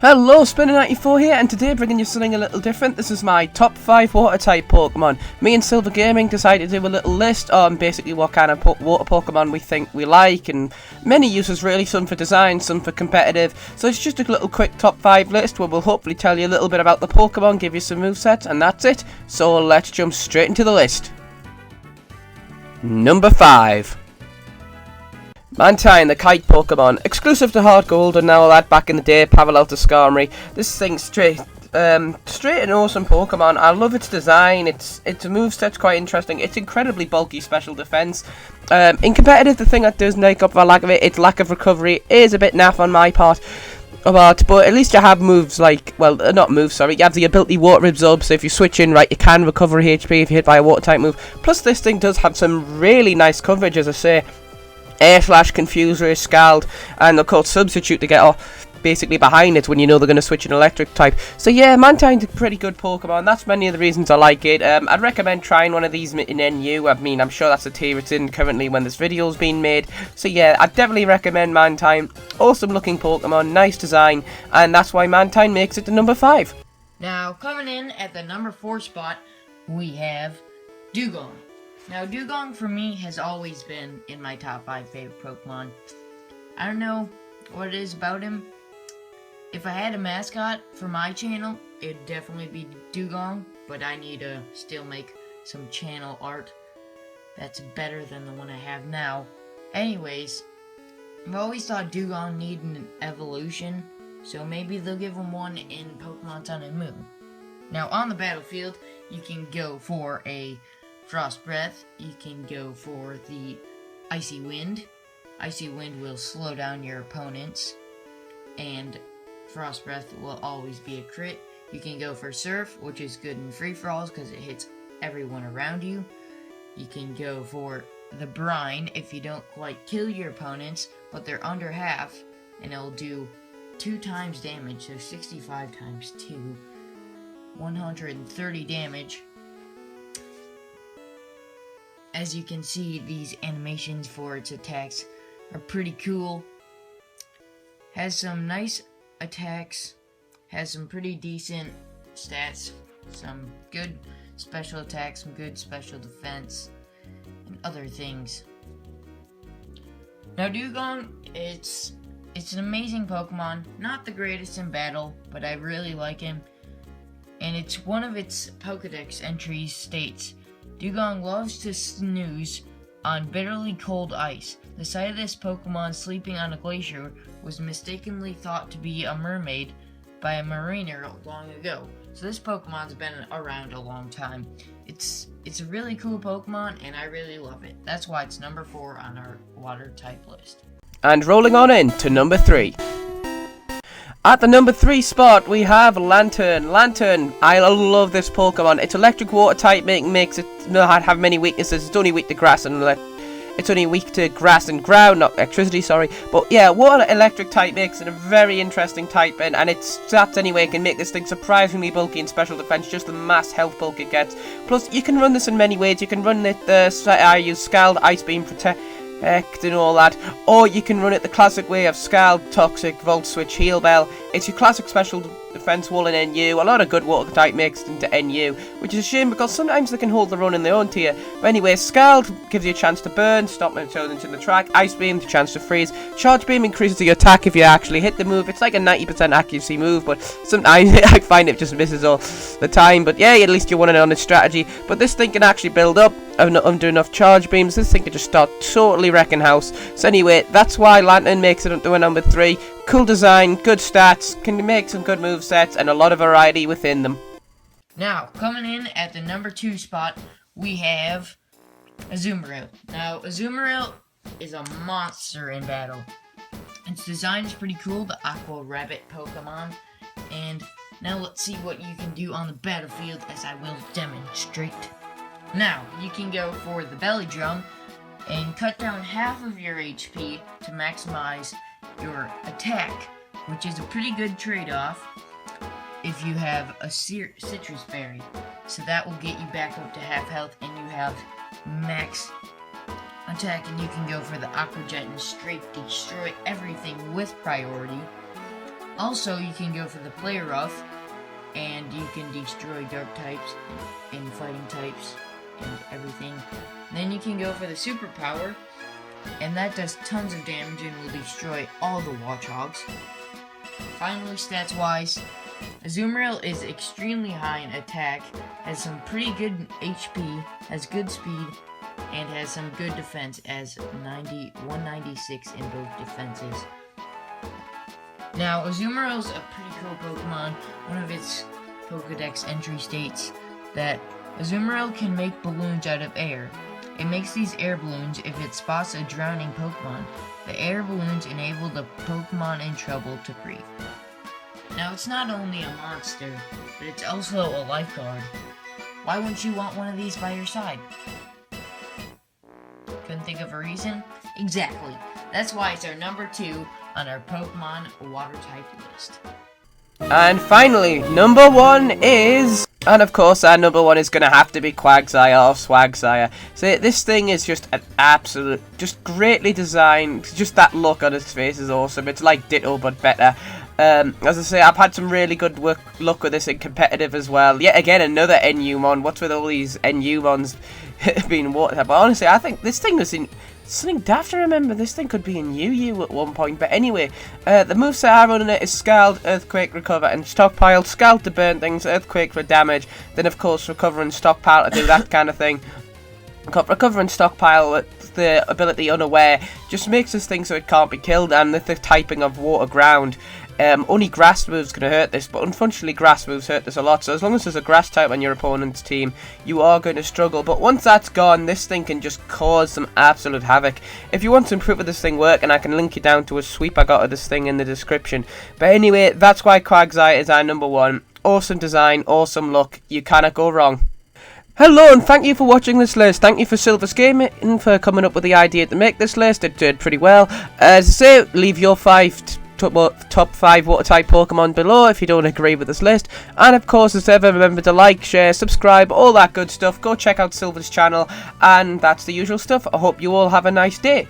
Hello, Spinner94 here, and today bringing you something a little different. This is my top 5 water-type Pokemon. Me and Silver Gaming decided to do a little list on basically what kind of water Pokemon we think we like, and many uses really, some for design, some for competitive. So it's just a little quick top 5 list where we'll hopefully tell you a little bit about the Pokemon, give you some movesets, and that's it. So let's jump straight into the list. Number 5. Mantine, the kite Pokemon, exclusive to Hard Gold and now that back in the day, parallel to Skarmory. This thing's straight and awesome Pokemon. I love its design, its moveset's quite interesting, it's incredibly bulky special defense. In competitive, the thing that does make up for lack of it, its lack of recovery is a bit naff on my part. But at least you have moves like, well, not moves, sorry, you have the ability Water Absorb, so if you switch in right, you can recover HP if you hit by a water type move. Plus this thing does have some really nice coverage, as I say. Air Slash, Confuser, Scald, and of course Substitute to get off basically behind it when you know they're going to switch an electric type. So yeah, Mantine's a pretty good Pokemon. That's many of the reasons I like it. I'd recommend trying one of these in NU. I mean, I'm sure that's the tier it's in currently when this video's being made. So yeah, I'd definitely recommend Mantine. Awesome looking Pokemon, nice design, and that's why Mantine makes it to number 5. Now, coming in at the number 4 spot, we have Dugong. Now, Dugong for me has always been in my top 5 favorite Pokemon. I don't know what it is about him. If I had a mascot for my channel, it'd definitely be Dugong, but I need to still make some channel art that's better than the one I have now. Anyways, I've always thought Dugong needed an evolution, so maybe they'll give him one in Pokemon Sun and Moon. Now, on the battlefield, you can go for a Frost Breath, you can go for the Icy Wind. Icy Wind will slow down your opponents, and Frost Breath will always be a crit. You can go for Surf, which is good in free-for-alls because it hits everyone around you. You can go for the Brine if you don't quite kill your opponents, but they're under half, and it'll do 2 times damage, so 65 times 2, 130 damage. As you can see, these animations for its attacks are pretty cool. Has some nice attacks, has some pretty decent stats, some good special attacks, some good special defense, and other things. Now Dugong, it's an amazing Pokemon, not the greatest in battle, but I really like him. And it's one of its Pokedex entries states, Dugong loves to snooze on bitterly cold ice. The sight of this Pokemon sleeping on a glacier was mistakenly thought to be a mermaid by a mariner long ago. So this Pokemon's been around a long time. It's a really cool Pokemon, and I really love it. That's why it's number 4 on our water type list. And rolling on in to number 3. At the number 3 spot, we have Lantern. Lantern, I love this Pokemon. It's electric water type, makes it not have many weaknesses. It's only weak to grass and ground, not electricity, sorry. But yeah, water electric type makes it a very interesting type, and its stats anyway can make this thing surprisingly bulky in special defense, just the mass health bulk it gets. Plus, you can run this in many ways. You can run it, I use Scald, Ice Beam, Protect, and all that, or you can run it the classic way of Scald, Toxic, Volt Switch, Heal Bell. It's your classic special defense wall in NU, a lot of good water type mixed into NU, which is a shame because sometimes they can hold their own in their own tier. But anyway, Scald gives you a chance to burn, stop opponents in the track. Ice Beam, the chance to freeze. Charge Beam increases your attack if you actually hit the move. It's like a 90% accuracy move, but sometimes I find it just misses all the time. But yeah, at least you're winning on its strategy. But this thing can actually build up under enough charge beams. This thing can just start totally wrecking house. So anyway, that's why Lantern makes it into a number 3. Cool design, good stats, can make some good movesets, and a lot of variety within them. Now, coming in at the number 2 spot, we have Azumarill. Now, Azumarill is a monster in battle. Its design is pretty cool, the Aqua Rabbit Pokemon. And now let's see what you can do on the battlefield as I will demonstrate. Now, you can go for the Belly Drum and cut down half of your HP to maximize your attack, which is a pretty good trade-off if you have a citrus berry. So that will get you back up to half health, and you have max attack, and you can go for the Aqua Jet and straight destroy everything with priority. Also, you can go for the player rough, and you can destroy dark types and fighting types and everything. Then you can go for the superpower, and that does tons of damage and will destroy all the Watchhogs. Finally, stats wise, Azumarill is extremely high in attack, has some pretty good HP, has good speed, and has some good defense as 196 in both defenses. Now, Azumarill's a pretty cool Pokemon. One of its Pokedex entry states that Azumarill can make balloons out of air. It makes these air balloons if it spots a drowning Pokemon. The air balloons enable the Pokemon in trouble to breathe. Now, it's not only a monster, but it's also a lifeguard. Why wouldn't you want one of these by your side? Couldn't think of a reason? Exactly. That's why it's our number 2 on our Pokemon water type list. And finally, number 1 is... And of course, our number 1 is going to have to be Quagsire or Swagsire. So this thing is just an absolute, just greatly designed. Just that look on its face is awesome. It's like Ditto, but better. As I say, I've had some really good luck with this in competitive as well. Yet again, another NU-mon. What's with all these NU-mons being water type? But honestly, I think this thing was in... Something daft to remember, this thing could be in UU at one point. But anyway, the moveset I run in it is Scald, Earthquake, Recover, and Stockpile. Scald to burn things, Earthquake for damage. Then of course Recover and Stockpile to do that kind of thing. Recover and Stockpile with the ability Unaware just makes this thing so it can't be killed, and with the typing of Water Ground. Only grass moves can hurt this, but unfortunately grass moves hurt this a lot, so as long as there's a grass type on your opponent's team, you are going to struggle. But once that's gone, this thing can just cause some absolute havoc. If you want to improve with this thing working, I can link you down to a sweep I got of this thing in the description. But anyway, that's why Quagsire is our number 1. Awesome design, awesome look, you cannot go wrong. Hello and thank you for watching this list. Thank you for Silver's Gaming for coming up with the idea to make this list. It did pretty well. As I say, leave your top 5 water type Pokemon below if you don't agree with this list, and of course as ever, remember to like, share, subscribe, all that good stuff. Go check out Silver's channel, and that's the usual stuff. I hope you all have a nice day.